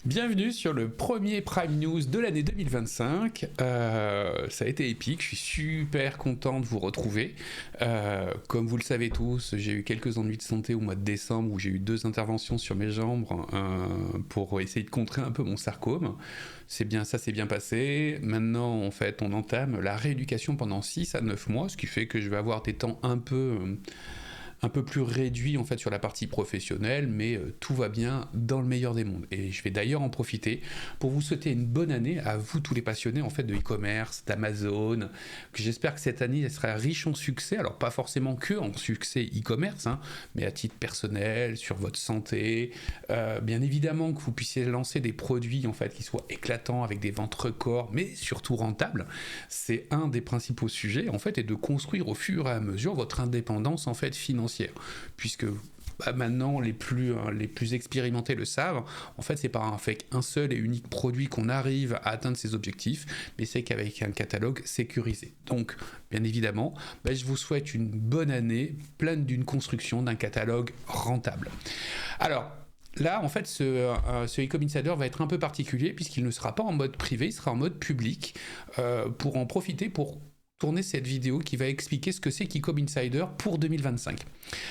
Bienvenue sur le premier Prime News de l'année 2025. Ça a été épique, je suis super content de vous retrouver. Comme vous le savez tous, j'ai eu quelques ennuis de santé au mois de décembre où j'ai eu 2 interventions sur mes jambes pour essayer de contrer un peu mon sarcome. Ça s'est bien passé. Maintenant, en fait, on entame la rééducation pendant 6 à 9 mois, ce qui fait que je vais avoir des temps un peu plus réduit en fait sur la partie professionnelle, mais tout va bien dans le meilleur des mondes. Et je vais d'ailleurs en profiter pour vous souhaiter une bonne année à vous tous les passionnés en fait de e-commerce, d'Amazon, que j'espère que cette année elle sera riche en succès, alors pas forcément que en succès e-commerce, mais à titre personnel, sur votre santé, bien évidemment que vous puissiez lancer des produits en fait qui soient éclatants avec des ventes records, mais surtout rentables. C'est un des principaux sujets en fait, et de construire au fur et à mesure votre indépendance en fait financière. Puisque maintenant les plus expérimentés le savent, en fait c'est pas avec un seul et unique produit qu'on arrive à atteindre ses objectifs, mais c'est qu'avec un catalogue sécurisé. Donc bien évidemment, je vous souhaite une bonne année pleine d'une construction d'un catalogue rentable. Alors là, en fait, ce Ecom Insider va être un peu particulier puisqu'il ne sera pas en mode privé, il sera en mode public pour en profiter pour tourner cette vidéo qui va expliquer ce que c'est qu'Ecom Insider pour 2025.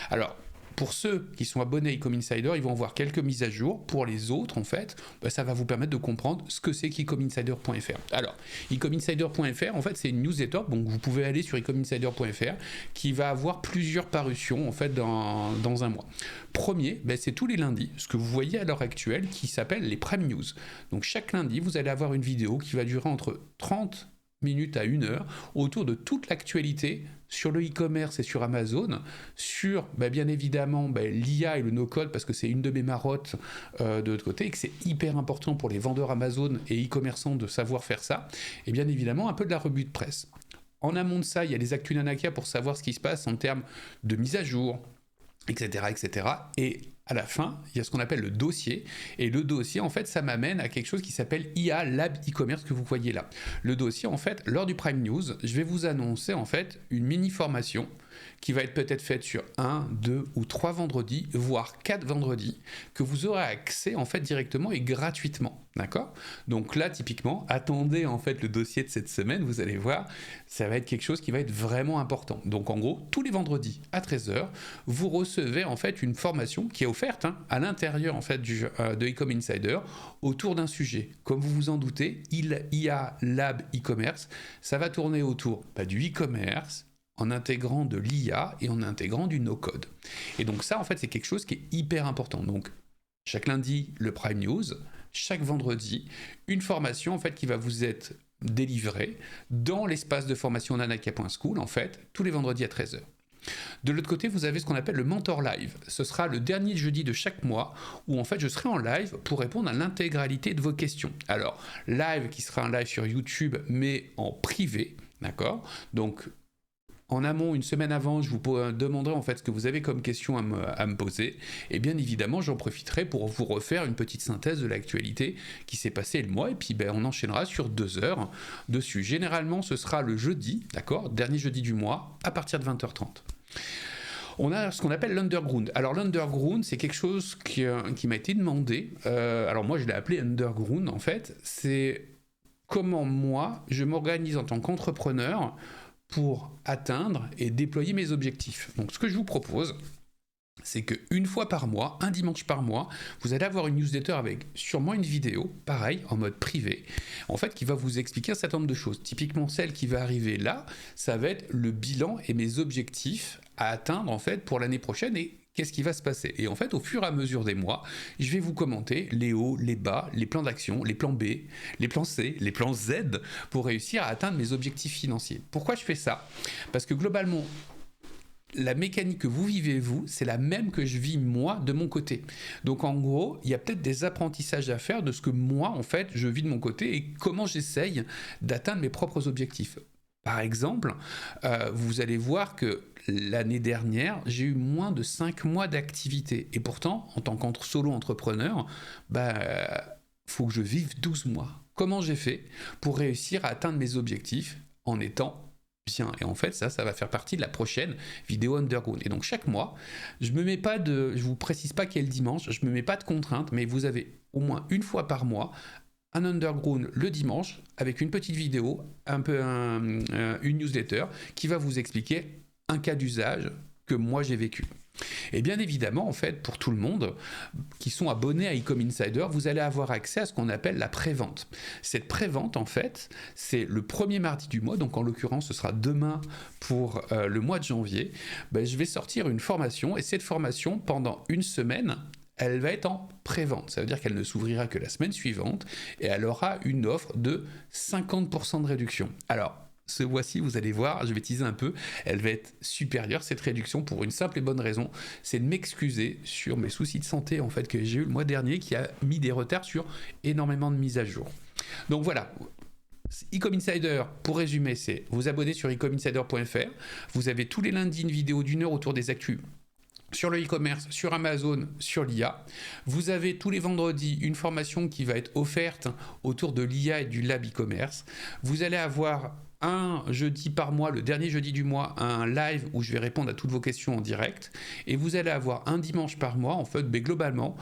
Alors, pour ceux qui sont abonnés à Ecom Insider, ils vont voir quelques mises à jour. Pour les autres, en fait, ça va vous permettre de comprendre ce que c'est qu'ecominsider.fr. Alors, ecominsider.fr, en fait, c'est une newsletter, donc vous pouvez aller sur ecominsider.fr, qui va avoir plusieurs parutions, en fait, dans un mois. Premier, c'est tous les lundis, ce que vous voyez à l'heure actuelle, qui s'appelle les Prime News. Donc, chaque lundi, vous allez avoir une vidéo qui va durer entre 30 minutes à 1 heure autour de toute l'actualité sur le e-commerce et sur Amazon, sur bien évidemment l'IA et le no-code, parce que c'est une de mes marottes de l'autre côté, et que c'est hyper important pour les vendeurs Amazon et e-commerçants de savoir faire ça, et bien évidemment un peu de la revue de presse. En amont de ça, il y a les Actus Nanakia pour savoir ce qui se passe en termes de mise à jour, etc., etc. Et à la fin, il y a ce qu'on appelle le dossier. Et le dossier, en fait, ça m'amène à quelque chose qui s'appelle IA Lab e-commerce que vous voyez là. Le dossier, en fait, lors du Prime News, je vais vous annoncer, en fait, une mini-formation qui va être peut-être faite sur 1, 2 ou 3 vendredis, voire 4 vendredis, que vous aurez accès, en fait, directement et gratuitement. D'accord ? Donc là, typiquement, attendez, en fait, le dossier de cette semaine, vous allez voir, ça va être quelque chose qui va être vraiment important. Donc, en gros, tous les vendredis à 13h, vous recevez, en fait, une formation qui est offerte à l'intérieur, en fait, de Ecom Insider autour d'un sujet. Comme vous vous en doutez, IA Lab e-commerce, ça va tourner autour du e-commerce, en intégrant de l'IA et en intégrant du no-code. Et donc ça, en fait, c'est quelque chose qui est hyper important. Donc, chaque lundi, le Prime News, chaque vendredi, une formation, en fait, qui va vous être délivrée dans l'espace de formation nanakia.school, en fait, tous les vendredis à 13h. De l'autre côté, vous avez ce qu'on appelle le Mentor Live. Ce sera le dernier jeudi de chaque mois où en fait je serai en live pour répondre à l'intégralité de vos questions. Alors, live qui sera un live sur YouTube mais en privé, d'accord ? Donc, en amont, une semaine avant, je vous demanderai en fait ce que vous avez comme question à me poser. Et bien évidemment, j'en profiterai pour vous refaire une petite synthèse de l'actualité qui s'est passée le mois. Et puis on enchaînera sur 2 heures dessus. Généralement, ce sera le jeudi, d'accord ? Dernier jeudi du mois, à partir de 20h30. On a ce qu'on appelle l'underground. Alors l'underground, c'est quelque chose qui m'a été demandé. Alors moi, je l'ai appelé underground en fait. C'est comment moi, je m'organise en tant qu'entrepreneur pour atteindre et déployer mes objectifs. Donc ce que je vous propose, c'est qu'une fois par mois, un dimanche par mois, vous allez avoir une newsletter avec sûrement une vidéo, pareil, en mode privé, en fait, qui va vous expliquer un certain nombre de choses. Typiquement, celle qui va arriver là, ça va être le bilan et mes objectifs à atteindre, en fait, pour l'année prochaine et qu'est-ce qui va se passer. Et en fait, au fur et à mesure des mois, je vais vous commenter les hauts, les bas, les plans d'action, les plans B, les plans C, les plans Z, pour réussir à atteindre mes objectifs financiers. Pourquoi je fais ça ? Parce que globalement, la mécanique que vous vivez, vous, c'est la même que je vis, moi, de mon côté. Donc, en gros, il y a peut-être des apprentissages à faire de ce que moi, en fait, je vis de mon côté et comment j'essaye d'atteindre mes propres objectifs. Par exemple, vous allez voir que l'année dernière, j'ai eu moins de 5 mois d'activité. Et pourtant, en tant que solo-entrepreneur, faut que je vive 12 mois. Comment j'ai fait pour réussir à atteindre mes objectifs en étant Tiens, et en fait, ça va faire partie de la prochaine vidéo Underground. Et donc, chaque mois, je vous précise pas quel dimanche, je me mets pas de contraintes, mais vous avez au moins une fois par mois un Underground le dimanche avec une petite vidéo, une newsletter qui va vous expliquer un cas d'usage que moi j'ai vécu. Et bien évidemment, en fait, pour tout le monde qui sont abonnés à Ecom Insider, vous allez avoir accès à ce qu'on appelle la pré-vente. Cette pré-vente, en fait, c'est le premier mardi du mois, donc en l'occurrence, ce sera demain pour le mois de janvier. Je vais sortir une formation, et cette formation, pendant une semaine, elle va être en pré-vente. Ça veut dire qu'elle ne s'ouvrira que la semaine suivante, et elle aura une offre de 50% de réduction. Alors, ce mois-ci, vous allez voir, je vais teaser un peu, elle va être supérieure, cette réduction, pour une simple et bonne raison, c'est de m'excuser sur mes soucis de santé en fait que j'ai eu le mois dernier, qui a mis des retards sur énormément de mises à jour. Donc voilà, Ecom Insider, pour résumer, c'est vous abonner sur ecominsider.fr, vous avez tous les lundis une vidéo d'1 heure autour des actus sur le e-commerce, sur Amazon, sur l'IA. Vous avez tous les vendredis une formation qui va être offerte autour de l'IA et du lab e-commerce. Vous allez avoir un jeudi par mois, le dernier jeudi du mois, un live où je vais répondre à toutes vos questions en direct. Et vous allez avoir un dimanche par mois, en fait, globalement,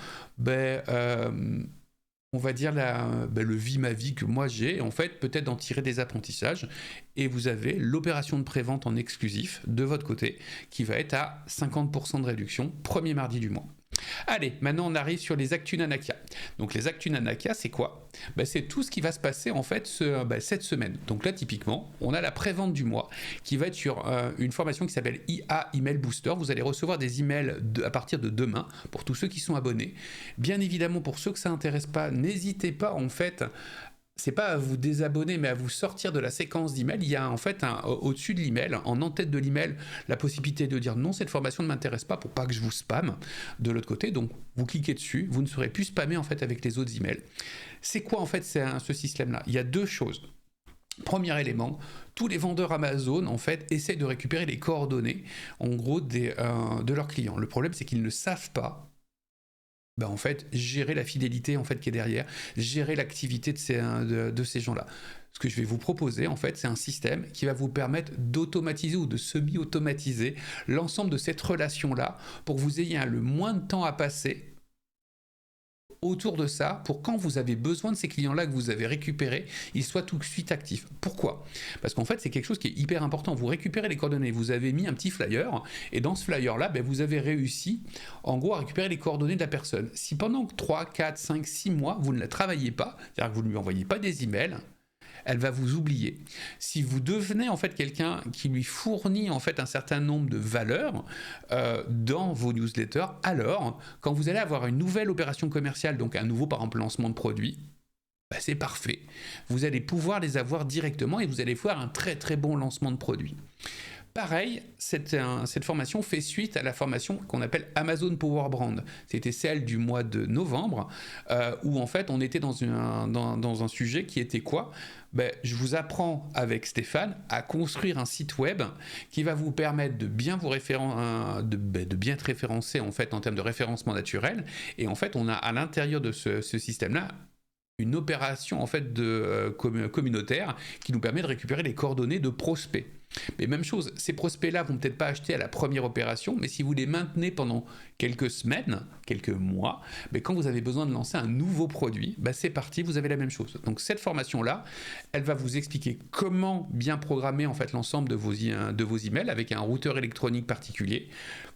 on va dire le ma vie que moi j'ai, en fait, peut-être d'en tirer des apprentissages. Et vous avez l'opération de prévente en exclusif de votre côté qui va être à 50% de réduction, premier mardi du mois. Allez, maintenant on arrive sur les Actus Nanakia. Donc les Actus Nanakia, c'est quoi ? C'est tout ce qui va se passer en fait cette semaine. Donc là, typiquement, on a la prévente du mois qui va être sur une formation qui s'appelle IA Email Booster. Vous allez recevoir des emails à partir de demain pour tous ceux qui sont abonnés. Bien évidemment, pour ceux que ça n'intéresse pas, n'hésitez pas en fait. C'est pas à vous désabonner, mais à vous sortir de la séquence d'email. Il y a en fait au-dessus de l'email, en en-tête de l'email, la possibilité de dire non, cette formation ne m'intéresse pas pour pas que je vous spamme de l'autre côté. Donc, vous cliquez dessus, vous ne serez plus spammé en fait avec les autres emails. C'est quoi en fait ce système-là ? Il y a deux choses. Premier élément, tous les vendeurs Amazon en fait essaient de récupérer les coordonnées en gros de leurs clients. Le problème, c'est qu'ils ne savent pas en fait, gérer la fidélité en fait qui est derrière, gérer l'activité de ces gens-là. Ce que je vais vous proposer, en fait, c'est un système qui va vous permettre d'automatiser ou de semi-automatiser l'ensemble de cette relation-là pour que vous ayez le moins de temps à passer autour de ça, pour quand vous avez besoin de ces clients-là que vous avez récupérés, ils soient tout de suite actifs. Pourquoi ? Parce qu'en fait, c'est quelque chose qui est hyper important. Vous récupérez les coordonnées, vous avez mis un petit flyer, et dans ce flyer-là, vous avez réussi, en gros, à récupérer les coordonnées de la personne. Si pendant 3, 4, 5, 6 mois, vous ne la travaillez pas, c'est-à-dire que vous ne lui envoyez pas des emails, elle va vous oublier. Si vous devenez en fait quelqu'un qui lui fournit en fait un certain nombre de valeurs dans vos newsletters, alors quand vous allez avoir une nouvelle opération commerciale, donc un nouveau par exemple lancement de produit, c'est parfait. Vous allez pouvoir les avoir directement et vous allez faire un très très bon lancement de produit. Pareil, cette formation fait suite à la formation qu'on appelle Amazon Power Brand. C'était celle du mois de novembre, où en fait on était dans un sujet qui était quoi ? Je vous apprends avec Stéphane à construire un site web qui va vous permettre de bien de bien être référencé en fait en termes de référencement naturel. Et en fait, on a à l'intérieur de ce système-là une opération en fait communautaire qui nous permet de récupérer les coordonnées de prospects. Mais même chose, ces prospects-là vont peut-être pas acheter à la première opération, mais si vous les maintenez pendant quelques semaines, quelques mois, quand vous avez besoin de lancer un nouveau produit, c'est parti, vous avez la même chose. Donc cette formation-là, elle va vous expliquer comment bien programmer en fait l'ensemble de vos emails avec un routeur électronique particulier,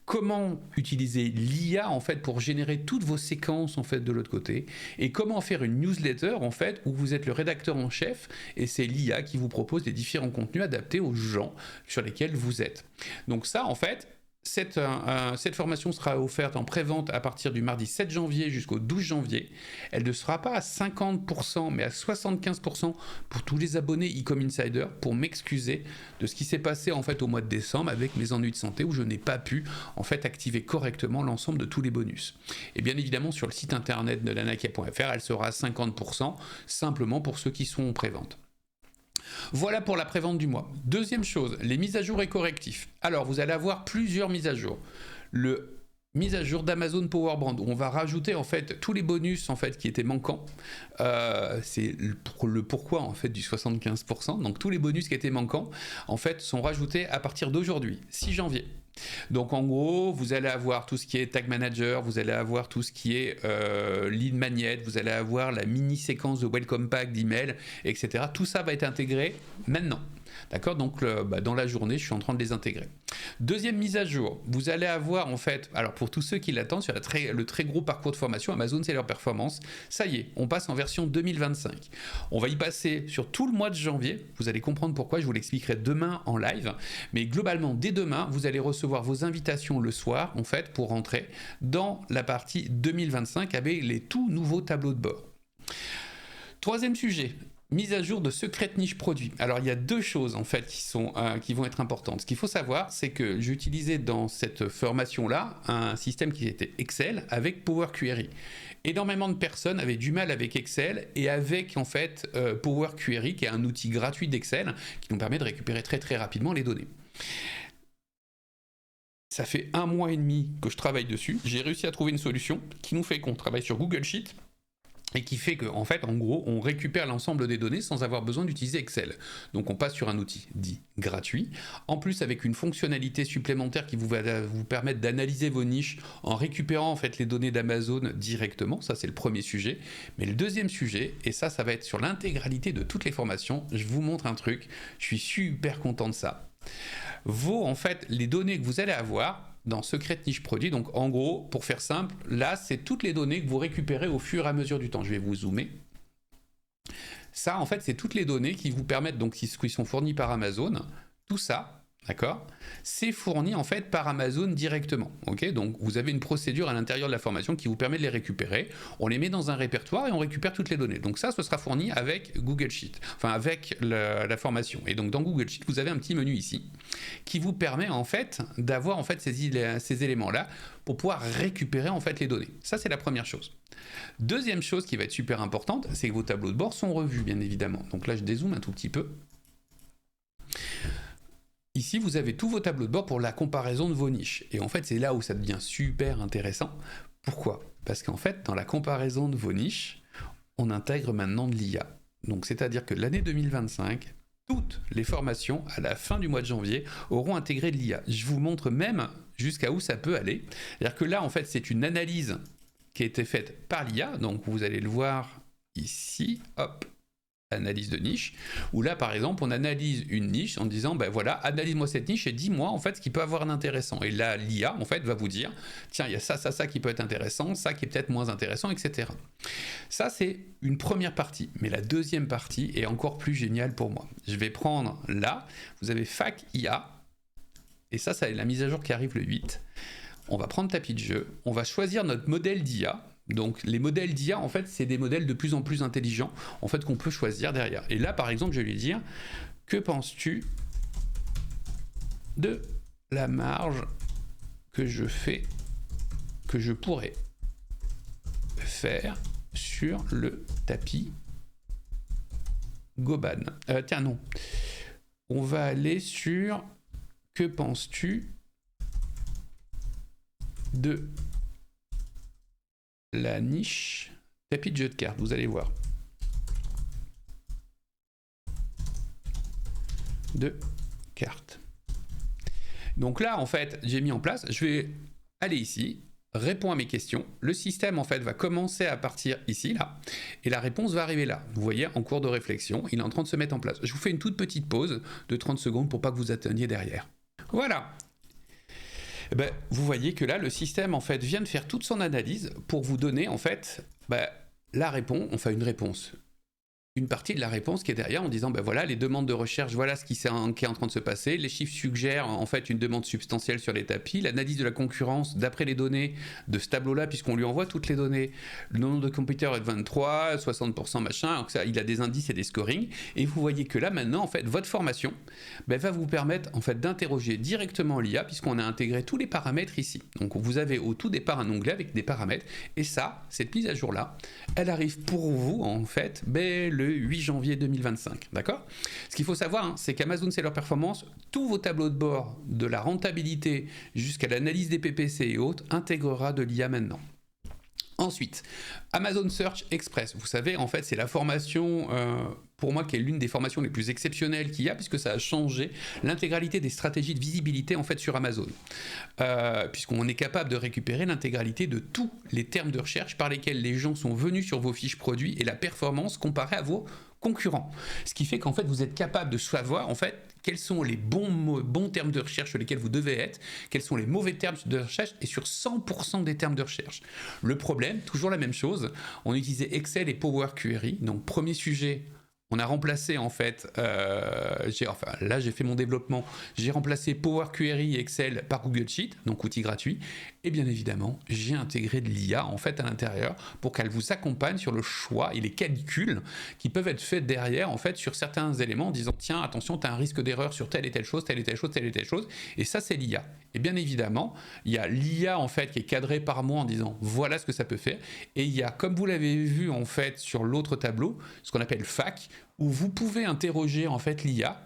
comment utiliser l'IA en fait pour générer toutes vos séquences en fait de l'autre côté, et comment faire une newsletter en fait où vous êtes le rédacteur en chef et c'est l'IA qui vous propose les différents contenus adaptés aux gens sur lesquels vous êtes. Donc ça en fait, cette formation sera offerte en pré-vente à partir du mardi 7 janvier jusqu'au 12 janvier. Elle ne sera pas à 50%, mais à 75% pour tous les abonnés Ecom Insider, pour m'excuser de ce qui s'est passé en fait au mois de décembre avec mes ennuis de santé où je n'ai pas pu en fait activer correctement l'ensemble de tous les bonus. Et bien évidemment sur le site internet de nanakia.fr, elle sera à 50% simplement pour ceux qui sont en pré-vente. Voilà pour la prévente du mois. Deuxième chose, les mises à jour et correctifs. Alors, vous allez avoir plusieurs mises à jour. Le mise à jour d'Amazon Power Brand, où on va rajouter en fait tous les bonus en fait qui étaient manquants. C'est le pourquoi en fait du 75%. Donc tous les bonus qui étaient manquants en fait sont rajoutés à partir d'aujourd'hui, 6 janvier. Donc en gros, vous allez avoir tout ce qui est Tag Manager, vous allez avoir tout ce qui est Lead Magnet, vous allez avoir la mini séquence de Welcome Pack d'email, etc. Tout ça va être intégré maintenant. D'accord, donc dans la journée, je suis en train de les intégrer. Deuxième mise à jour, vous allez avoir en fait, alors pour tous ceux qui l'attendent, sur le très gros parcours de formation Amazon Seller Performance, ça y est, on passe en version 2025. On va y passer sur tout le mois de janvier, vous allez comprendre pourquoi, je vous l'expliquerai demain en live, mais globalement, dès demain, vous allez recevoir vos invitations le soir, en fait, pour rentrer dans la partie 2025 avec les tout nouveaux tableaux de bord. Troisième sujet, mise à jour de Secret Niche Produits. Alors il y a deux choses en fait qui vont être importantes. Ce qu'il faut savoir, c'est que j'utilisais dans cette formation-là un système qui était Excel avec Power Query. Énormément de personnes avaient du mal avec Excel et avec en fait Power Query, qui est un outil gratuit d'Excel qui nous permet de récupérer très très rapidement les données. Ça fait 1 mois et demi que je travaille dessus. J'ai réussi à trouver une solution qui nous fait qu'on travaille sur Google Sheet et qui fait qu'en fait, en gros, on récupère l'ensemble des données sans avoir besoin d'utiliser Excel. Donc on passe sur un outil dit gratuit, en plus avec une fonctionnalité supplémentaire qui va vous permettre d'analyser vos niches en récupérant en fait les données d'Amazon directement. Ça, c'est le premier sujet. Mais le deuxième sujet, et ça va être sur l'intégralité de toutes les formations, je vous montre un truc, je suis super content de ça. En fait, les données que vous allez avoir dans Secret Niche Produit, donc en gros, pour faire simple, là, c'est toutes les données que vous récupérez au fur et à mesure du temps. Je vais vous zoomer. Ça, en fait, c'est toutes les données qui vous permettent, donc qui sont fournies par Amazon. Tout ça, d'accord, c'est fourni en fait par Amazon directement. Ok, donc vous avez une procédure à l'intérieur de la formation qui vous permet de les récupérer. On les met dans un répertoire et on récupère toutes les données. Donc ça, ce sera fourni avec Google Sheet, enfin avec la formation. Et donc dans Google Sheet, vous avez un petit menu ici qui vous permet en fait d'avoir en fait ces éléments-là pour pouvoir récupérer en fait les données. Ça, c'est la première chose. Deuxième chose qui va être super importante, c'est que vos tableaux de bord sont revus, bien évidemment. Donc là, je dézoome un tout petit peu. Ici, vous avez tous vos tableaux de bord pour la comparaison de vos niches. Et en fait, c'est là où ça devient super intéressant. Pourquoi ? Parce qu'en fait, dans la comparaison de vos niches, on intègre maintenant de l'IA. Donc, c'est-à-dire que l'année 2025, toutes les formations, à la fin du mois de janvier, auront intégré de l'IA. Je vous montre même jusqu'à où ça peut aller. C'est-à-dire que là, en fait, c'est une analyse qui a été faite par l'IA. Donc, vous allez le voir ici. Hop. Analyse de niche, où là par exemple on analyse une niche en disant ben voilà, analyse-moi cette niche et dis-moi en fait ce qui peut avoir d'intéressant, et là l'IA en fait va vous dire tiens, il y a ça qui peut être intéressant, ça qui est peut-être moins intéressant, etc. Ça c'est une première partie, mais la deuxième partie est encore plus géniale pour moi. Je vais prendre là, vous avez Fac IA, et ça c'est la mise à jour qui arrive le 8. On va prendre tapis de jeu, on va choisir notre modèle d'IA. Donc les modèles d'IA, en fait, c'est des modèles de plus en plus intelligents, en fait, qu'on peut choisir derrière. Et là, par exemple, je vais lui dire, que penses-tu de la marge que je pourrais faire sur le tapis Goban. Tiens, non. On va aller sur, que penses-tu de la niche tapis de jeu de cartes, vous allez voir. De cartes. Donc là, en fait, j'ai mis en place, je vais aller ici, répondre à mes questions. Le système, en fait, va commencer à partir ici, là, et la réponse va arriver là. Vous voyez, en cours de réflexion, il est en train de se mettre en place. Je vous fais une toute petite pause de 30 secondes pour pas que vous attendiez derrière. Voilà. Ben, vous voyez que là, le système en fait vient de faire toute son analyse pour vous donner en fait la réponse, enfin une réponse. Une partie de la réponse qui est derrière en disant ben voilà, les demandes de recherche, voilà ce qui est en train de se passer, les chiffres suggèrent en fait une demande substantielle sur les tapis, l'analyse de la concurrence d'après les données de ce tableau-là, puisqu'on lui envoie toutes les données, le nombre de compétiteurs est de 23, 60% machin, donc ça, il a des indices et des scorings, et vous voyez que là maintenant en fait votre formation va vous permettre en fait d'interroger directement l'IA, puisqu'on a intégré tous les paramètres ici. Donc vous avez au tout départ un onglet avec des paramètres, et ça, cette mise à jour-là, elle arrive pour vous en fait le le 8 janvier 2025, d'accord? Ce qu'il faut savoir, hein, c'est qu'Amazon Seller Performance, tous vos tableaux de bord, de la rentabilité jusqu'à l'analyse des PPC et autres, intégrera de l'IA maintenant. Ensuite, Amazon Search Express. Vous savez, en fait, c'est la formation, pour moi, qui est l'une des formations les plus exceptionnelles qu'il y a, puisque ça a changé l'intégralité des stratégies de visibilité, en fait, sur Amazon. Puisqu'on est capable de récupérer l'intégralité de tous les termes de recherche par lesquels les gens sont venus sur vos fiches produits et la performance comparée à vos concurrents. Ce qui fait qu'en fait, vous êtes capable de savoir, en fait, quels sont les bons termes de recherche sur lesquels vous devez être, quels sont les mauvais termes de recherche, et sur 100% des termes de recherche. Le problème, toujours la même chose, on utilisait Excel et Power Query. Donc, premier sujet, on a remplacé en fait, là j'ai fait mon développement, j'ai remplacé Power Query et Excel par Google Sheet, donc outil gratuit, et bien évidemment j'ai intégré de l'IA en fait à l'intérieur pour qu'elle vous accompagne sur le choix et les calculs qui peuvent être faits derrière en fait sur certains éléments en disant tiens attention tu as un risque d'erreur sur telle et telle chose, telle et telle chose, telle et telle chose, et ça c'est l'IA. Et bien évidemment il y a l'IA en fait qui est cadrée par moi en disant voilà ce que ça peut faire, et il y a comme vous l'avez vu en fait sur l'autre tableau, ce qu'on appelle FAQ, où vous pouvez interroger en fait l'IA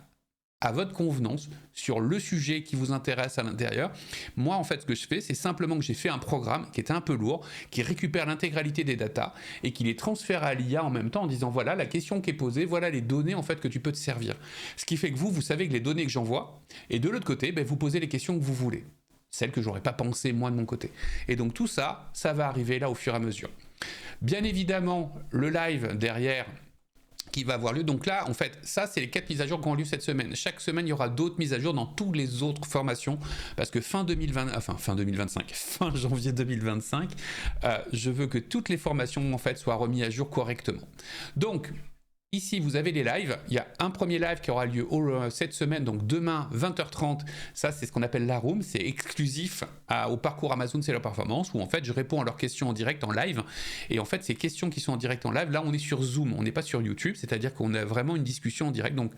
à votre convenance sur le sujet qui vous intéresse à l'intérieur. Moi, en fait, ce que je fais, c'est simplement que j'ai fait un programme qui était un peu lourd, qui récupère l'intégralité des datas et qui les transfère à l'IA en même temps en disant voilà la question qui est posée, voilà les données en fait que tu peux te servir. Ce qui fait que vous savez que les données que j'envoie, et de l'autre côté, vous posez les questions que vous voulez, celles que j'aurais pas pensé moi de mon côté. Et donc tout ça, ça va arriver là au fur et à mesure. Bien évidemment, le live derrière qui va avoir lieu. Donc là, en fait, ça, c'est les 4 mises à jour qui ont lieu cette semaine. Chaque semaine, il y aura d'autres mises à jour dans toutes les autres formations, parce que fin janvier 2025, je veux que toutes les formations, en fait, soient remises à jour correctement. Donc, ici, vous avez les lives. Il y a un premier live qui aura lieu cette semaine, donc demain, 20h30. Ça, c'est ce qu'on appelle la room. C'est exclusif au parcours Amazon Seller Performance, où en fait, je réponds à leurs questions en direct, en live. Et en fait, ces questions qui sont en direct en live, là, on est sur Zoom. On n'est pas sur YouTube. C'est-à-dire qu'on a vraiment une discussion en direct. Donc,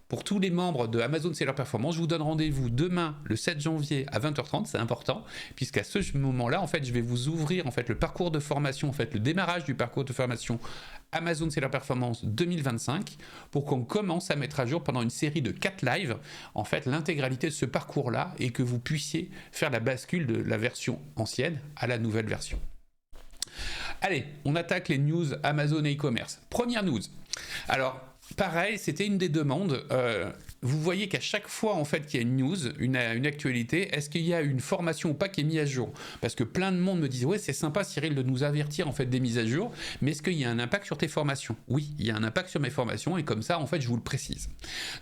pour tous les membres de Amazon Seller Performance, je vous donne rendez-vous demain, le 7 janvier à 20h30, c'est important, puisqu'à ce moment-là, en fait, je vais vous ouvrir en fait le parcours de formation, en fait, le démarrage du parcours de formation Amazon Seller Performance 2025, pour qu'on commence à mettre à jour pendant une série de 4 lives, en fait, l'intégralité de ce parcours-là, et que vous puissiez faire la bascule de la version ancienne à la nouvelle version. Allez, on attaque les news Amazon et e-commerce. Première news. Alors, pareil, c'était une des demandes. Vous voyez qu'à chaque fois en fait qu'il y a une news, une actualité, est-ce qu'il y a une formation ou pas qui est mise à jour? Parce que plein de monde me disent ouais c'est sympa Cyril de nous avertir en fait des mises à jour, mais est-ce qu'il y a un impact sur tes formations? Oui, il y a un impact sur mes formations et comme ça en fait je vous le précise.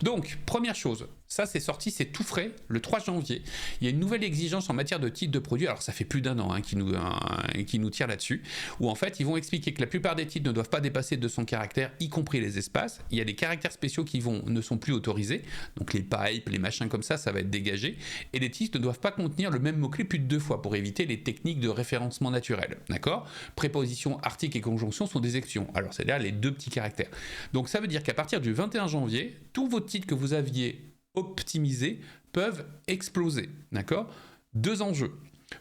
Donc première chose, ça c'est sorti, c'est tout frais, le 3 janvier. Il y a une nouvelle exigence en matière de titres de produits, alors ça fait plus d'un an qui nous tire là-dessus, où en fait ils vont expliquer que la plupart des titres ne doivent pas dépasser 200 caractères, y compris les espaces. Il y a des caractères spéciaux qui ne sont plus autorisés, donc les pipes, les machins comme ça va être dégagé, et les titres ne doivent pas contenir le même mot-clé plus de 2 fois pour éviter les techniques de référencement naturel, d'accord? Préposition, article et conjonction sont des exceptions, alors c'est-à-dire les 2 petits caractères. Donc ça veut dire qu'à partir du 21 janvier, tous vos titres que vous aviez optimisés peuvent exploser, d'accord? 2 enjeux.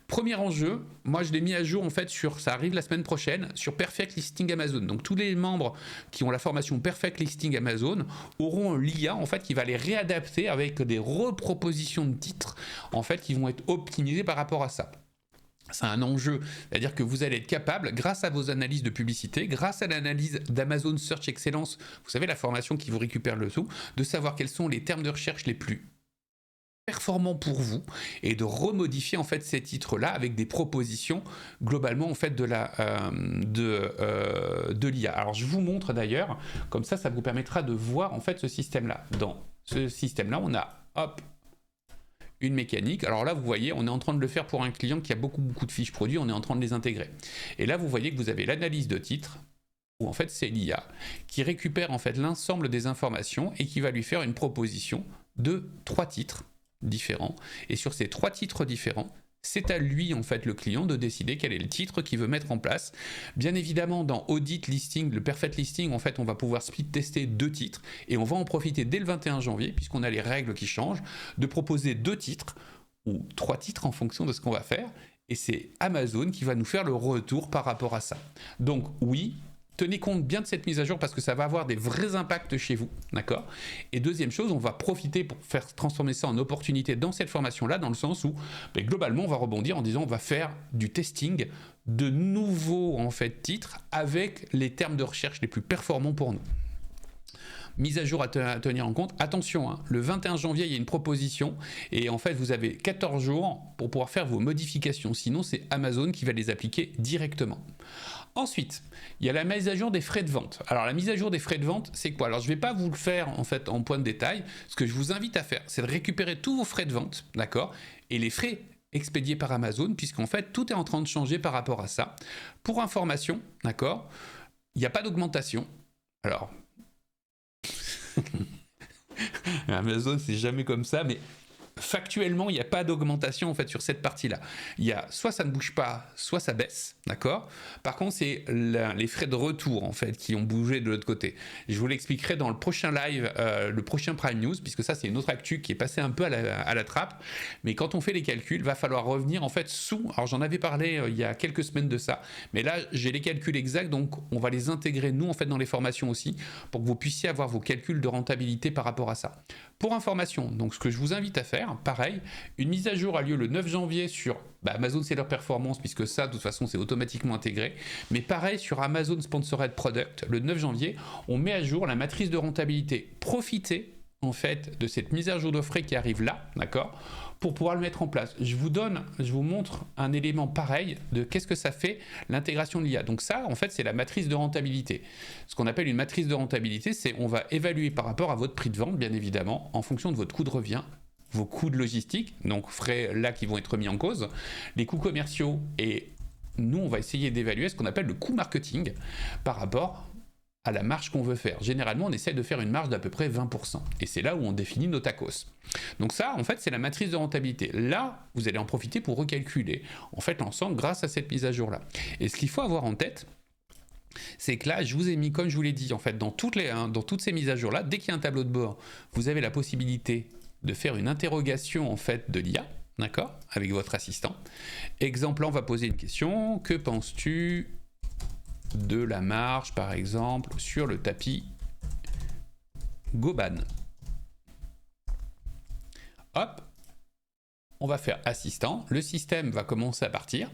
Premier enjeu, moi je l'ai mis à jour en fait ça arrive la semaine prochaine, sur Perfect Listing Amazon. Donc tous les membres qui ont la formation Perfect Listing Amazon auront l'IA en fait qui va les réadapter avec des repropositions de titres en fait qui vont être optimisés par rapport à ça. C'est un enjeu, c'est-à-dire que vous allez être capable, grâce à vos analyses de publicité, grâce à l'analyse d'Amazon Search Excellence, vous savez la formation qui vous récupère le tout, de savoir quels sont les termes de recherche les plus performant pour vous et de remodifier en fait ces titres-là avec des propositions globalement en fait de l'IA. Alors je vous montre d'ailleurs, comme ça vous permettra de voir en fait ce système-là. Dans ce système-là, on a une mécanique. Alors là, vous voyez, on est en train de le faire pour un client qui a beaucoup de fiches produits, on est en train de les intégrer. Et là, vous voyez que vous avez l'analyse de titres, où en fait c'est l'IA qui récupère en fait l'ensemble des informations et qui va lui faire une proposition de 3 titres différents, et sur ces 3 titres différents, c'est à lui en fait le client de décider quel est le titre qu'il veut mettre en place. Bien évidemment dans Audit Listing, le Perfect Listing, en fait on va pouvoir speed tester 2 titres, et on va en profiter dès le 21 janvier, puisqu'on a les règles qui changent, de proposer 2 titres, ou 3 titres en fonction de ce qu'on va faire, et c'est Amazon qui va nous faire le retour par rapport à ça. Donc oui, tenez compte bien de cette mise à jour parce que ça va avoir des vrais impacts chez vous, d'accord? Et deuxième chose, on va profiter pour faire transformer ça en opportunité dans cette formation-là, dans le sens où, globalement, on va rebondir en disant on va faire du testing de nouveaux, en fait, titres avec les termes de recherche les plus performants pour nous. Mise à jour à tenir en compte. Attention, hein, le 21 janvier, il y a une proposition et en fait, vous avez 14 jours pour pouvoir faire vos modifications. Sinon, c'est Amazon qui va les appliquer directement. Ensuite, il y a la mise à jour des frais de vente. Alors, la mise à jour des frais de vente, c'est quoi? Alors, je ne vais pas vous le faire en fait en point de détail. Ce que je vous invite à faire, c'est de récupérer tous vos frais de vente, d'accord? Et les frais expédiés par Amazon, puisqu'en fait, tout est en train de changer par rapport à ça. Pour information, d'accord? Il n'y a pas d'augmentation. Alors, Amazon, c'est jamais comme ça, mais factuellement, il n'y a pas d'augmentation en fait sur cette partie-là. Il y a soit ça ne bouge pas, soit ça baisse, d'accord? Par contre, c'est les frais de retour en fait qui ont bougé de l'autre côté. Je vous l'expliquerai dans le prochain live, le prochain Prime News, puisque ça c'est une autre actu qui est passée un peu à la trappe. Mais quand on fait les calculs, va falloir revenir en fait sous. Alors j'en avais parlé il y a quelques semaines de ça, mais là j'ai les calculs exacts, donc on va les intégrer nous en fait dans les formations aussi, pour que vous puissiez avoir vos calculs de rentabilité par rapport à ça. Pour information, donc ce que je vous invite à faire, pareil, une mise à jour a lieu le 9 janvier sur Amazon Seller Performance, puisque ça, de toute façon, c'est automatiquement intégré. Mais pareil, sur Amazon Sponsored Product, le 9 janvier, on met à jour la matrice de rentabilité. Profitez, en fait, de cette mise à jour de frais qui arrive là, d'accord, pour pouvoir le mettre en place. Je vous montre un élément pareil de qu'est-ce que ça fait l'intégration de l'IA. Donc ça, en fait, c'est la matrice de rentabilité. Ce qu'on appelle une matrice de rentabilité, c'est on va évaluer par rapport à votre prix de vente, bien évidemment, en fonction de votre coût de revient, vos coûts de logistique, donc frais là qui vont être mis en cause, les coûts commerciaux, et nous, on va essayer d'évaluer ce qu'on appelle le coût marketing par rapport à la marge qu'on veut faire. Généralement, on essaie de faire une marge d'à peu près 20%. Et c'est là où on définit nos tacos. Donc ça, en fait, c'est la matrice de rentabilité. Là, vous allez en profiter pour recalculer, en fait, l'ensemble grâce à cette mise à jour-là. Et ce qu'il faut avoir en tête, c'est que là, je vous ai mis, comme je vous l'ai dit, en fait, dans toutes ces mises à jour-là, dès qu'il y a un tableau de bord, vous avez la possibilité de faire une interrogation, en fait, de l'IA, d'accord, avec votre assistant. Exemple, là, on va poser une question. Que penses-tu de la marge, par exemple, sur le tapis Goban? Hop, on va faire assistant, le système va commencer à partir.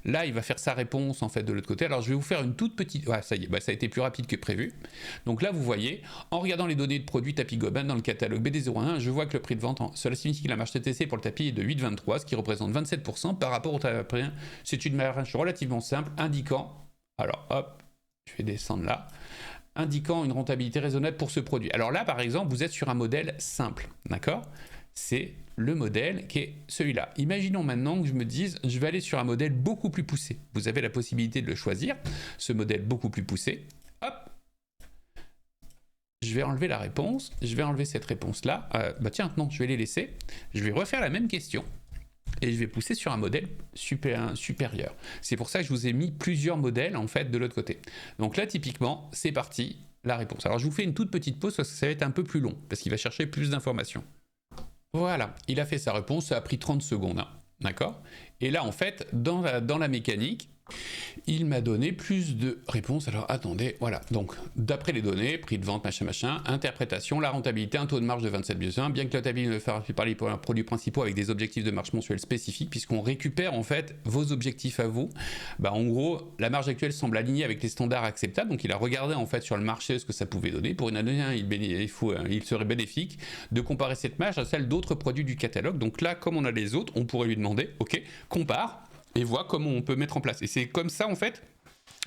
Là, il va faire sa réponse en fait de l'autre côté. Alors, je vais vous faire une toute petite... Ouais, ça y est, ça a été plus rapide que prévu. Donc là, vous voyez, en regardant les données de produits tapis Goban dans le catalogue BD01, je vois que le prix de vente, cela signifie que la marge TTC pour le tapis est de 8,23, ce qui représente 27% par rapport au tapis. C'est une marge relativement simple, indiquant... Alors, hop, je vais descendre là. Indiquant une rentabilité raisonnable pour ce produit. Alors là, par exemple, vous êtes sur un modèle simple, d'accord? C'est le modèle qui est celui-là. Imaginons maintenant que je me dise, je vais aller sur un modèle beaucoup plus poussé. Vous avez la possibilité de le choisir, ce modèle beaucoup plus poussé. Hop, je vais enlever la réponse, je vais enlever cette réponse-là. Tiens, non, je vais les laisser. Je vais refaire la même question. Et je vais pousser sur un modèle supérieur. C'est pour ça que je vous ai mis plusieurs modèles en fait de l'autre côté. Donc là typiquement, c'est parti, la réponse. Alors je vous fais une toute petite pause parce que ça va être un peu plus long, parce qu'il va chercher plus d'informations. Voilà, il a fait sa réponse, ça a pris 30 secondes, hein, d'accord? Et là en fait, dans la mécanique, il m'a donné plus de réponses. Alors attendez, voilà. Donc d'après les données, prix de vente, machin, interprétation, la rentabilité, un taux de marge de 27,1, bien que la table ne fasse pas les produits principaux avec des objectifs de marge mensuels spécifiques, puisqu'on récupère en fait vos objectifs à vous. En gros, la marge actuelle semble alignée avec les standards acceptables. Donc il a regardé en fait sur le marché ce que ça pouvait donner. Pour une année, il serait bénéfique de comparer cette marge à celle d'autres produits du catalogue. Donc là, comme on a les autres, on pourrait lui demander, ok, compare et vois comment on peut mettre en place. Et c'est comme ça, en fait,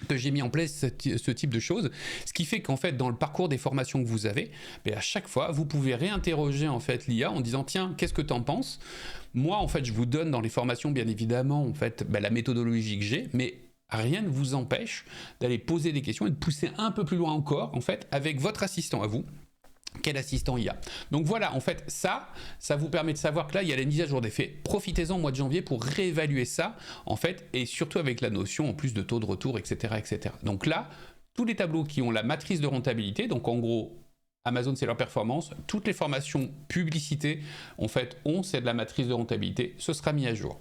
que j'ai mis en place ce type de choses, ce qui fait qu'en fait, dans le parcours des formations que vous avez, à chaque fois, vous pouvez réinterroger en fait l'IA en disant, tiens, qu'est-ce que tu en penses? Moi, en fait, je vous donne dans les formations, bien évidemment, en fait, la méthodologie que j'ai, mais rien ne vous empêche d'aller poser des questions et de pousser un peu plus loin encore, en fait, avec votre assistant à vous. Quel assistant il y a. Donc voilà, en fait, ça vous permet de savoir que là, il y a la mise à jour des faits. Profitez-en au mois de janvier pour réévaluer ça, en fait, et surtout avec la notion en plus de taux de retour, etc., etc. Donc là, tous les tableaux qui ont la matrice de rentabilité, donc en gros, Amazon, c'est leur performance, toutes les formations publicité, en fait, c'est de la matrice de rentabilité, ce sera mis à jour.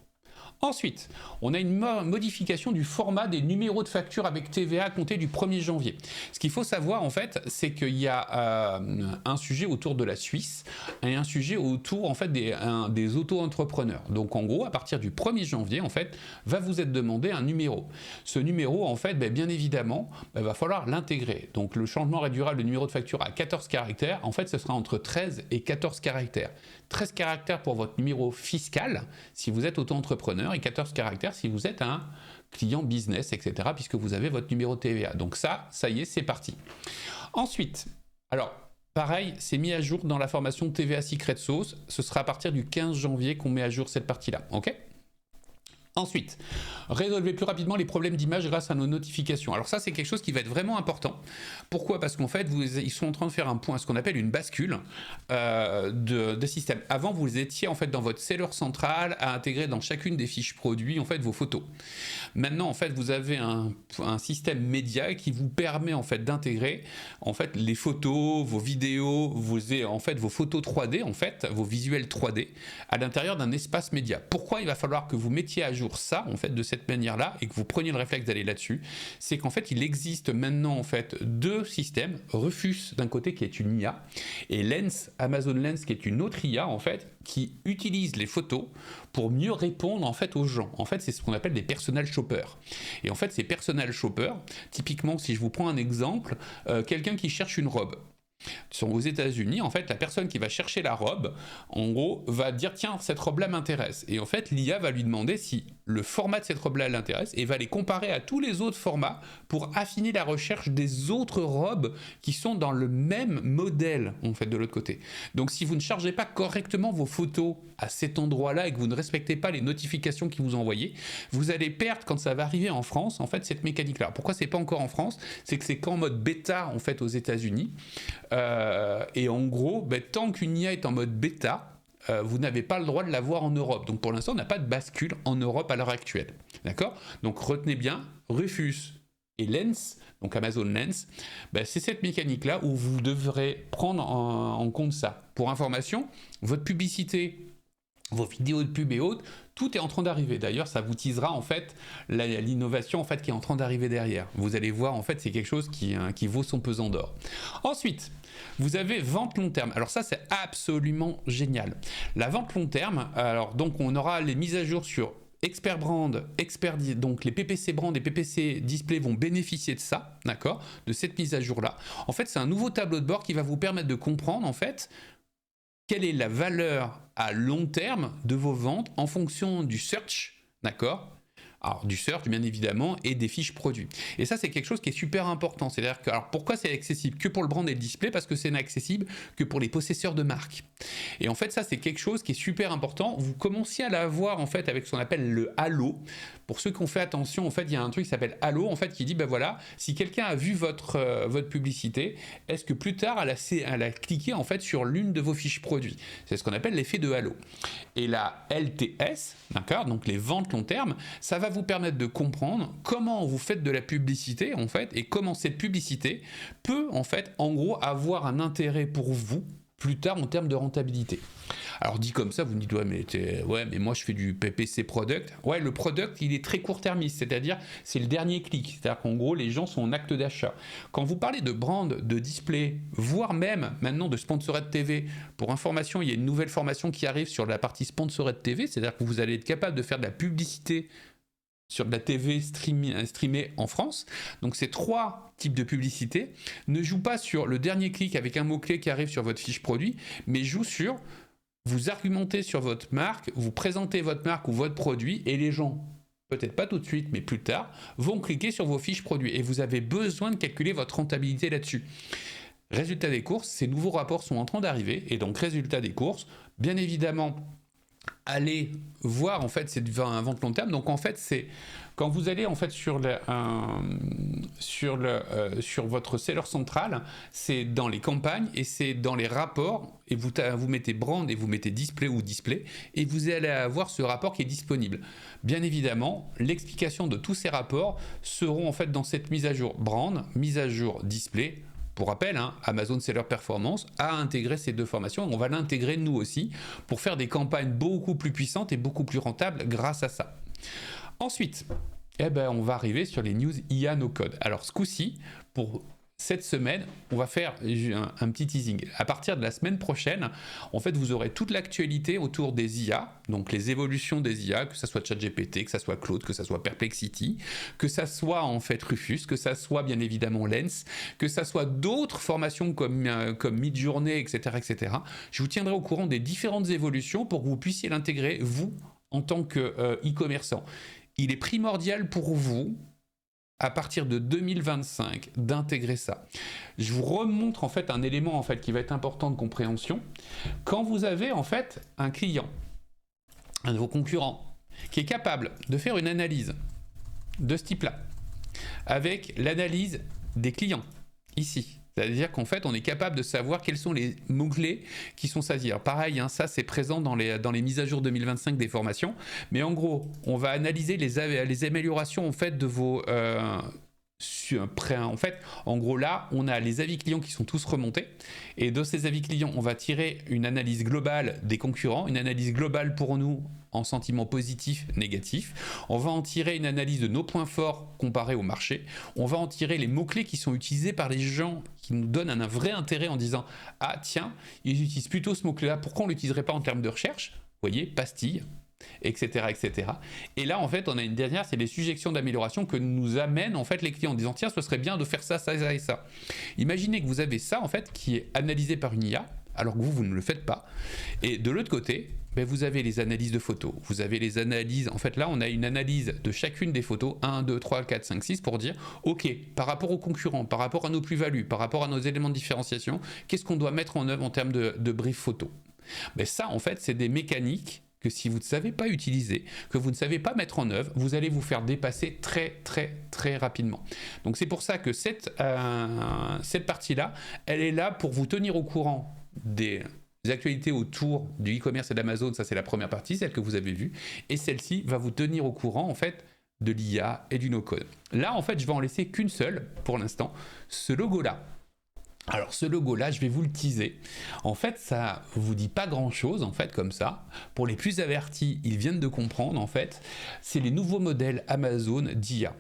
Ensuite, on a une modification du format des numéros de facture avec TVA à compter du 1er janvier. Ce qu'il faut savoir en fait, c'est qu'il y a un sujet autour de la Suisse et un sujet autour en fait des auto-entrepreneurs. Donc en gros, à partir du 1er janvier, en fait, va vous être demandé un numéro. Ce numéro, en fait, bien évidemment, va falloir l'intégrer. Donc le changement réduira le numéro de facture à 14 caractères. En fait, ce sera entre 13 et 14 caractères. 13 caractères pour votre numéro fiscal si vous êtes auto-entrepreneur et 14 caractères si vous êtes un client business, etc. puisque vous avez votre numéro de TVA. Donc ça y est, c'est parti. Ensuite, alors pareil, c'est mis à jour dans la formation TVA Secret Sauce. Ce sera à partir du 15 janvier qu'on met à jour cette partie-là. OK ? Ensuite, résolvez plus rapidement les problèmes d'image grâce à nos notifications. Alors ça, c'est quelque chose qui va être vraiment important. Pourquoi ? Parce qu'en fait, ils sont en train de faire un point, ce qu'on appelle une bascule de système. Avant, vous étiez en fait dans votre seller central à intégrer dans chacune des fiches produits en fait vos photos. Maintenant, en fait, vous avez un système média qui vous permet en fait d'intégrer en fait les photos, vos vidéos, vos photos 3D en fait, vos visuels 3D à l'intérieur d'un espace média. Pourquoi il va falloir que vous mettiez à jour ça en fait de cette manière-là et que vous preniez le réflexe d'aller là-dessus, c'est qu'en fait il existe maintenant en fait deux systèmes, Rufus d'un côté qui est une IA et Lens, Amazon Lens qui est une autre IA en fait qui utilise les photos pour mieux répondre en fait aux gens. En fait, c'est ce qu'on appelle des personal shoppers. Et en fait, ces personal shoppers, typiquement si je vous prends un exemple, quelqu'un qui cherche une robe. Aux États-Unis, en fait, la personne qui va chercher la robe, en gros, va dire tiens, cette robe-là m'intéresse. Et en fait, l'IA va lui demander si le format de cette robe-là l'intéresse et va les comparer à tous les autres formats pour affiner la recherche des autres robes qui sont dans le même modèle, en fait, de l'autre côté. Donc, si vous ne chargez pas correctement vos photos à cet endroit-là et que vous ne respectez pas les notifications qui vous envoyez, vous allez perdre quand ça va arriver en France, en fait, cette mécanique-là. Pourquoi c'est pas encore en France ? C'est que c'est qu'en mode bêta, en fait, aux États-Unis. Et en gros, tant qu'une IA est en mode bêta, vous n'avez pas le droit de la voir en Europe. Donc pour l'instant, on n'a pas de bascule en Europe à l'heure actuelle. D'accord ? Donc retenez bien, Rufus et Lens, donc Amazon Lens, c'est cette mécanique-là où vous devrez prendre en compte ça. Pour information, votre publicité, vos vidéos de pub et autres, tout est en train d'arriver. D'ailleurs, ça vous teasera en fait l'innovation en fait qui est en train d'arriver derrière. Vous allez voir en fait, c'est quelque chose qui vaut son pesant d'or. Ensuite, vous avez vente long terme. Alors ça, c'est absolument génial. La vente long terme, alors donc on aura les mises à jour sur Expert Brand, donc les PPC Brand et PPC Display vont bénéficier de ça, d'accord, de cette mise à jour-là. En fait, c'est un nouveau tableau de bord qui va vous permettre de comprendre en fait quelle est la valeur à long terme de vos ventes en fonction du search, d'accord ? Alors du search bien évidemment et des fiches produits. Et ça c'est quelque chose qui est super important. C'est-à-dire que alors pourquoi c'est accessible que pour le brand et le display ? Parce que c'est inaccessible que pour les possesseurs de marque. Et en fait ça c'est quelque chose qui est super important. Vous commencez à l'avoir en fait avec ce qu'on appelle le halo. Pour ceux qui ont fait attention, en fait il y a un truc qui s'appelle halo en fait qui dit voilà, si quelqu'un a vu votre publicité, est-ce que plus tard elle a cliqué en fait sur l'une de vos fiches produits ? C'est ce qu'on appelle l'effet de halo. Et la LTS, d'accord, donc les ventes long terme, ça va vous permettre de comprendre comment vous faites de la publicité en fait et comment cette publicité peut en fait en gros avoir un intérêt pour vous plus tard en termes de rentabilité. Alors dit comme ça, vous me dites mais moi je fais du PPC product. Ouais, le product il est très court-termiste, c'est-à-dire c'est le dernier clic, c'est-à-dire qu'en gros les gens sont en acte d'achat. Quand vous parlez de brand, de display, voire même maintenant de sponsored TV, pour information, il y a une nouvelle formation qui arrive sur la partie sponsored TV, c'est-à-dire que vous allez être capable de faire de la publicité sur de la TV streamée en France. Donc ces trois types de publicité ne jouent pas sur le dernier clic avec un mot-clé qui arrive sur votre fiche produit, mais jouent sur vous argumentez sur votre marque, vous présentez votre marque ou votre produit et les gens, peut-être pas tout de suite, mais plus tard, vont cliquer sur vos fiches produits et vous avez besoin de calculer votre rentabilité là-dessus. Résultat des courses, ces nouveaux rapports sont en train d'arriver et donc résultat des courses, bien évidemment, allez voir en fait cette vente long terme. Donc en fait c'est quand vous allez en fait sur votre seller central, c'est dans les campagnes et c'est dans les rapports et vous mettez brand et vous mettez display ou display et vous allez avoir ce rapport qui est disponible. Bien évidemment, l'explication de tous ces rapports seront en fait dans cette mise à jour brand, mise à jour display. Pour rappel, Amazon Seller Performance a intégré ces deux formations. On va l'intégrer nous aussi pour faire des campagnes beaucoup plus puissantes et beaucoup plus rentables grâce à ça. Ensuite, eh ben, on va arriver sur les news IA no code. Alors ce coup-ci, pour cette semaine, on va faire un petit teasing. À partir de la semaine prochaine, en fait, vous aurez toute l'actualité autour des IA, donc les évolutions des IA, que ce soit ChatGPT, que ce soit Claude, que ce soit Perplexity, que ce soit en fait Rufus, que ce soit bien évidemment Lens, que ce soit d'autres formations comme Midjourney, etc., etc. Je vous tiendrai au courant des différentes évolutions pour que vous puissiez l'intégrer, vous, en tant que e-commerçant. Il est primordial pour vous, à partir de 2025, d'intégrer ça. Je vous remontre en fait un élément en fait qui va être important de compréhension. Quand vous avez en fait un client, un de vos concurrents, qui est capable de faire une analyse de ce type-là, avec l'analyse des clients, ici. C'est-à-dire qu'en fait, on est capable de savoir quels sont les mots-clés qui sont saisis. Alors pareil, hein, ça c'est présent dans les mises à jour 2025 des formations. Mais en gros, on va analyser les améliorations en fait de vos... en fait, en gros là, on a les avis clients qui sont tous remontés. Et de ces avis clients, on va tirer une analyse globale des concurrents, une analyse globale pour nous en sentiments positifs, négatifs. On va en tirer une analyse de nos points forts comparés au marché. On va en tirer les mots-clés qui sont utilisés par les gens qui nous donnent un vrai intérêt en disant « Ah tiens, ils utilisent plutôt ce mot-clé-là, pourquoi on ne l'utiliserait pas en termes de recherche ?» Vous voyez, pastille, etc., etc. Et là, en fait, on a une dernière, c'est les suggestions d'amélioration que nous amènent en fait les clients en disant « Tiens, ce serait bien de faire ça, ça, ça et ça. » Imaginez que vous avez ça, en fait, qui est analysé par une IA, alors que vous ne le faites pas. Et de l'autre côté, ben vous avez les analyses de photos, vous avez les analyses, en fait là on a une analyse de chacune des photos, 1, 2, 3, 4, 5, 6 pour dire, ok, par rapport aux concurrents, par rapport à nos plus-values, par rapport à nos éléments de différenciation, qu'est-ce qu'on doit mettre en œuvre en termes de brief photo. Ben ça en fait c'est des mécaniques que si vous ne savez pas utiliser, que vous ne savez pas mettre en œuvre, vous allez vous faire dépasser très très très rapidement. Donc c'est pour ça que cette partie-là, elle est là pour vous tenir au courant des actualités autour du e-commerce et d'Amazon. Ça c'est la première partie, celle que vous avez vue, et celle-ci va vous tenir au courant en fait de l'IA et du no-code. Là en fait je vais en laisser qu'une seule pour l'instant, ce logo-là. Alors ce logo-là, je vais vous le teaser. En fait, ça vous dit pas grand-chose, en fait, comme ça. Pour les plus avertis, ils viennent de comprendre, en fait, c'est les nouveaux modèles Amazon d'IA.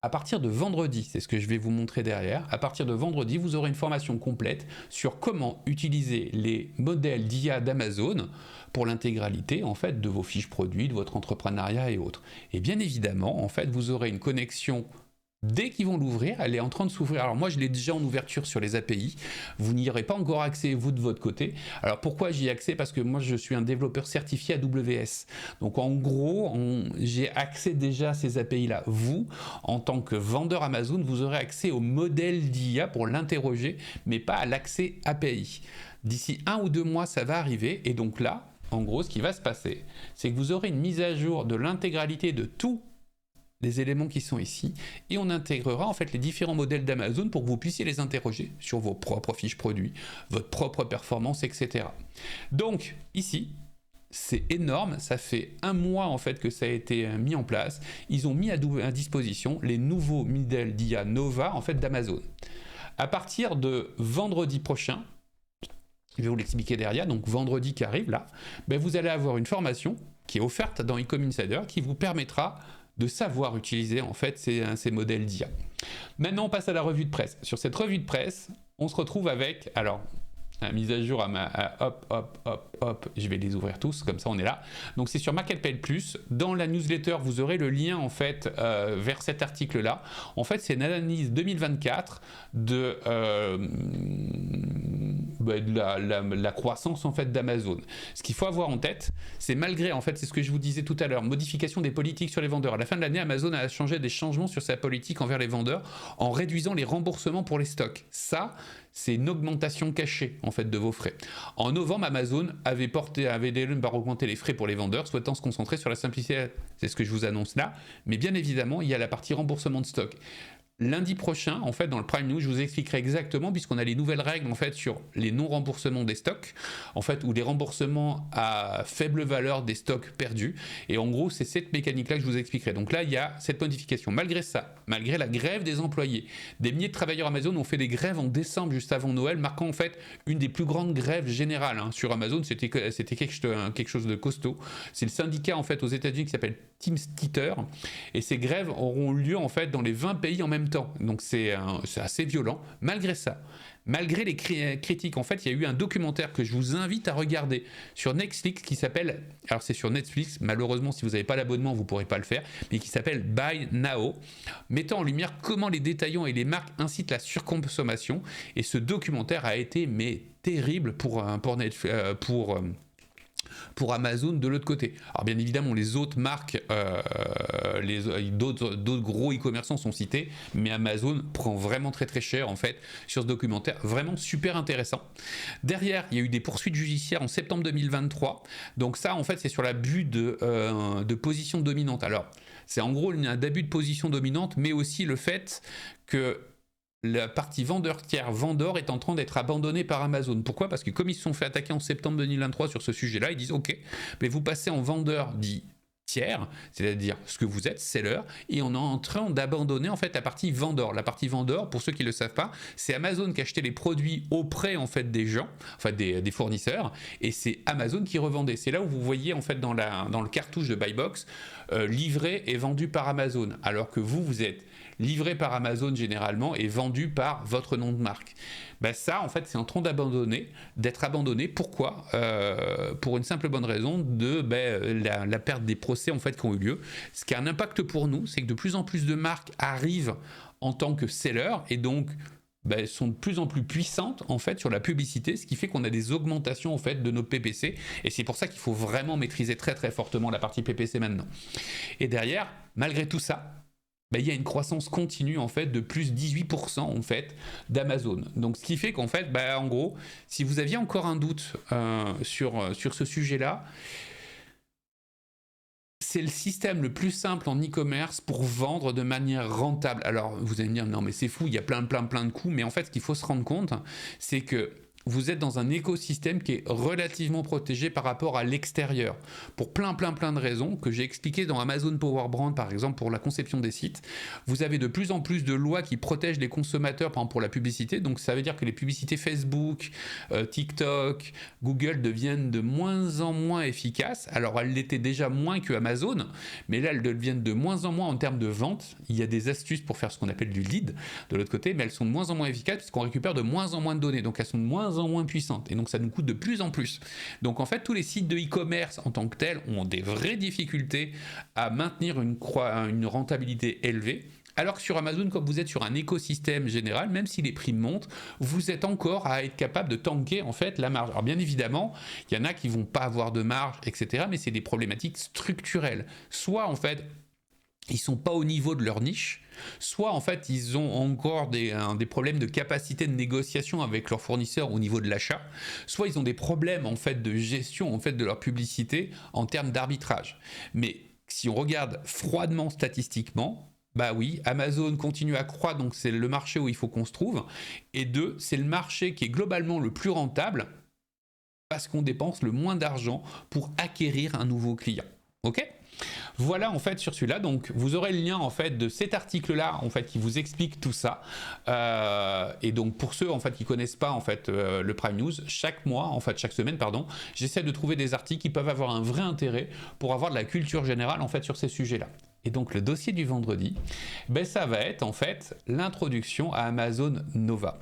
À partir de vendredi, c'est ce que je vais vous montrer derrière, à partir de vendredi, vous aurez une formation complète sur comment utiliser les modèles d'IA d'Amazon pour l'intégralité en fait de vos fiches produits, de votre entrepreneuriat et autres. Et bien évidemment, en fait, vous aurez une connexion dès qu'ils vont l'ouvrir, elle est en train de s'ouvrir. Alors moi, je l'ai déjà en ouverture sur les API. Vous n'y aurez pas encore accès, vous, de votre côté. Alors pourquoi j'y ai accès? Parce que moi, je suis un développeur certifié AWS. Donc en gros, j'ai accès déjà à ces API-là. Vous, en tant que vendeur Amazon, vous aurez accès au modèle d'IA pour l'interroger, mais pas à l'accès API. D'ici 1 ou 2 mois, ça va arriver. Et donc là, en gros, ce qui va se passer, c'est que vous aurez une mise à jour de l'intégralité de tout les éléments qui sont ici, et on intégrera en fait les différents modèles d'Amazon pour que vous puissiez les interroger sur vos propres fiches produits, votre propre performance, etc. Donc ici, c'est énorme, ça fait 1 mois en fait que ça a été mis en place. Ils ont mis à disposition les nouveaux modèles d'IA Nova en fait d'Amazon. À partir de vendredi prochain, je vais vous l'expliquer derrière, donc vendredi qui arrive là, ben vous allez avoir une formation qui est offerte dans Ecom Insider qui vous permettra de savoir utiliser en fait ces modèles d'IA. Maintenant, on passe à la revue de presse. Sur cette revue de presse, on se retrouve avec, alors, la mise à jour hop, je vais les ouvrir tous, comme ça on est là. Donc c'est sur Marketplace Plus. Dans la newsletter, vous aurez le lien en fait vers cet article-là. En fait, c'est une analyse 2024 de la croissance en fait d'Amazon. Ce qu'il faut avoir en tête, c'est malgré en fait, c'est ce que je vous disais tout à l'heure, modification des politiques sur les vendeurs. À la fin de l'année, Amazon a changé des changements sur sa politique envers les vendeurs en réduisant les remboursements pour les stocks. Ça, c'est une augmentation cachée en fait de vos frais. En novembre, Amazon avait augmenté les frais pour les vendeurs, souhaitant se concentrer sur la simplicité. C'est ce que je vous annonce là. Mais bien évidemment, il y a la partie remboursement de stock. lundi prochain, en fait, dans le Prime News, je vous expliquerai exactement, puisqu'on a les nouvelles règles, en fait, sur les non-remboursements des stocks, en fait, ou les remboursements à faible valeur des stocks perdus. Et en gros, c'est cette mécanique-là que je vous expliquerai. Donc là, il y a cette modification. Malgré ça, malgré la grève des employés, des milliers de travailleurs Amazon ont fait des grèves en décembre, juste avant Noël, marquant, en fait, une des plus grandes grèves générales sur Amazon. C'était quelque chose de costaud. C'est le syndicat, en fait, aux États-Unis qui s'appelle Teamster. Et ces grèves auront lieu, en fait, dans les 20 pays en même temps. Donc c'est assez violent. Malgré ça, malgré les critiques, en fait, il y a eu un documentaire que je vous invite à regarder sur Netflix qui s'appelle, alors c'est sur Netflix, malheureusement si vous n'avez pas l'abonnement vous ne pourrez pas le faire, mais qui s'appelle Buy Now, mettant en lumière comment les détaillants et les marques incitent la surconsommation. Et ce documentaire a été terrible pour Amazon de l'autre côté. Alors bien évidemment, les autres marques, d'autres gros e-commerçants sont cités, mais Amazon prend vraiment très très cher en fait sur ce documentaire, vraiment super intéressant. Derrière, il y a eu des poursuites judiciaires en septembre 2023. Donc ça, en fait, c'est sur l'abus de position dominante. Alors, c'est en gros un abus de position dominante, mais aussi le fait que la partie vendeur tiers vendeur est en train d'être abandonnée par Amazon. Pourquoi ? Parce que comme ils se sont fait attaquer en septembre 2023 sur ce sujet-là, ils disent ok, mais vous passez en vendeur dit tiers, c'est-à-dire ce que vous êtes, seller, et on est en train d'abandonner en fait la partie vendeur. La partie vendeur, pour ceux qui ne le savent pas, c'est Amazon qui achetait les produits auprès en fait des gens, enfin des fournisseurs, et c'est Amazon qui revendait. C'est là où vous voyez en fait dans le cartouche de Buybox, livré et vendu par Amazon, alors que vous êtes livré par Amazon généralement et vendu par votre nom de marque. Ben ça, en fait, c'est en train d'être abandonné. Pourquoi ? Pour une simple bonne raison de la perte des procès en fait qui ont eu lieu. Ce qui a un impact pour nous, c'est que de plus en plus de marques arrivent en tant que sellers et donc sont de plus en plus puissantes en fait sur la publicité, ce qui fait qu'on a des augmentations en fait de nos PPC. Et c'est pour ça qu'il faut vraiment maîtriser très très fortement la partie PPC maintenant. Et derrière, malgré tout ça, il y a une croissance continue en fait de plus 18% en fait d'Amazon. Donc ce qui fait qu'en fait, en gros, si vous aviez encore un doute sur ce sujet-là, c'est le système le plus simple en e-commerce pour vendre de manière rentable. Alors vous allez me dire non mais c'est fou, il y a plein de coûts, mais en fait ce qu'il faut se rendre compte, c'est que vous êtes dans un écosystème qui est relativement protégé par rapport à l'extérieur. Pour plein de raisons que j'ai expliquées dans Amazon Power Brand, par exemple, pour la conception des sites. Vous avez de plus en plus de lois qui protègent les consommateurs, par exemple, pour la publicité. Donc, ça veut dire que les publicités Facebook, TikTok, Google deviennent de moins en moins efficaces. Alors, elles l'étaient déjà moins que Amazon, mais là, elles deviennent de moins en moins en termes de vente. Il y a des astuces pour faire ce qu'on appelle du lead de l'autre côté, mais elles sont de moins en moins efficaces puisqu'on récupère de moins en moins de données. Donc, elles sont de moins en moins puissantes et donc ça nous coûte de plus en plus. Donc en fait tous les sites de e-commerce en tant que tels ont des vraies difficultés à maintenir une rentabilité élevée, alors que sur Amazon, comme vous êtes sur un écosystème général, même si les prix montent, vous êtes encore à être capable de tanker en fait la marge. Alors bien évidemment, il y en a qui vont pas avoir de marge, etc. Mais c'est des problématiques structurelles. Soit en fait ils sont pas au niveau de leur niche, soit en fait ils ont encore des problèmes de capacité de négociation avec leurs fournisseurs au niveau de l'achat, soit ils ont des problèmes en fait de gestion en fait de leur publicité en termes d'arbitrage. Mais si on regarde froidement statistiquement, bah oui, Amazon continue à croître, donc c'est le marché où il faut qu'on se trouve, et deux, c'est le marché qui est globalement le plus rentable parce qu'on dépense le moins d'argent pour acquérir un nouveau client. Ok ? Voilà en fait sur celui-là, donc vous aurez le lien en fait de cet article-là en fait qui vous explique tout ça. Et donc pour ceux en fait qui connaissent pas en fait le Prime News, chaque semaine pardon, j'essaie de trouver des articles qui peuvent avoir un vrai intérêt pour avoir de la culture générale en fait sur ces sujets-là. Et donc le dossier du vendredi, ça va être en fait l'introduction à Amazon Nova.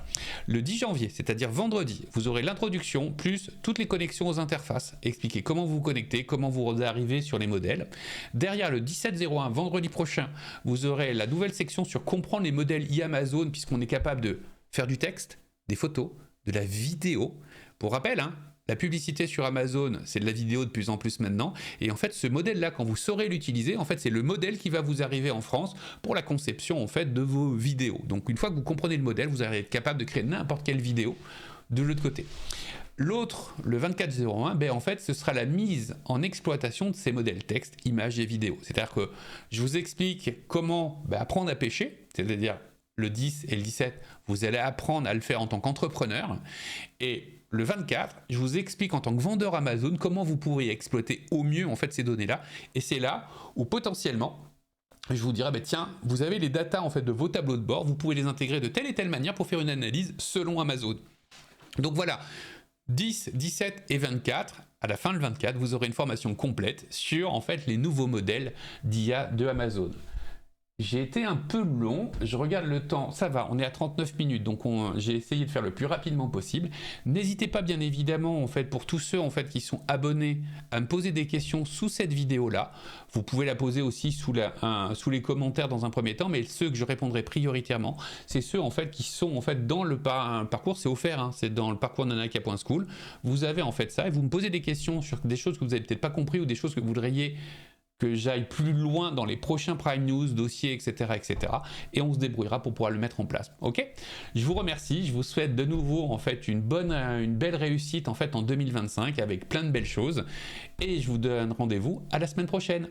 Le 10 janvier, c'est-à-dire vendredi, vous aurez l'introduction plus toutes les connexions aux interfaces, expliquer comment vous connectez, comment vous arrivez sur les modèles. Derrière le 17-01, vendredi prochain, vous aurez la nouvelle section sur comprendre les modèles e-Amazon, puisqu'on est capable de faire du texte, des photos, de la vidéo. Pour rappel, la publicité sur Amazon, c'est de la vidéo de plus en plus maintenant. Et en fait, ce modèle-là, quand vous saurez l'utiliser, en fait, c'est le modèle qui va vous arriver en France pour la conception en fait de vos vidéos. Donc, une fois que vous comprenez le modèle, vous allez être capable de créer n'importe quelle vidéo de l'autre côté. L'autre, le 24-01, en fait, ce sera la mise en exploitation de ces modèles texte, images et vidéos. C'est-à-dire que je vous explique comment apprendre à pêcher, c'est-à-dire le 10 et le 17, vous allez apprendre à le faire en tant qu'entrepreneur. Et le 24, je vous explique en tant que vendeur Amazon comment vous pourriez exploiter au mieux en fait ces données-là. Et c'est là où potentiellement, je vous dirais, tiens, vous avez les datas en fait de vos tableaux de bord, vous pouvez les intégrer de telle et telle manière pour faire une analyse selon Amazon. Donc voilà, 10, 17 et 24. À la fin du 24, vous aurez une formation complète sur en fait les nouveaux modèles d'IA de Amazon. J'ai été un peu long, je regarde le temps, ça va, on est à 39 minutes, donc j'ai essayé de faire le plus rapidement possible. N'hésitez pas bien évidemment, en fait, pour tous ceux en fait, qui sont abonnés, à me poser des questions sous cette vidéo-là. Vous pouvez la poser aussi sous les commentaires dans un premier temps, mais ceux que je répondrai prioritairement, c'est ceux en fait, qui sont en fait, dans le parcours, c'est offert, hein, c'est dans le parcours nanaka.school. Vous avez en fait ça, et vous me posez des questions sur des choses que vous n'avez peut-être pas compris ou des choses que vous voudriez que j'aille plus loin dans les prochains Prime News, dossiers, etc., etc. Et on se débrouillera pour pouvoir le mettre en place. Ok ? Je vous remercie. Je vous souhaite de nouveau en fait une belle réussite en fait en 2025 avec plein de belles choses. Et je vous donne rendez-vous à la semaine prochaine.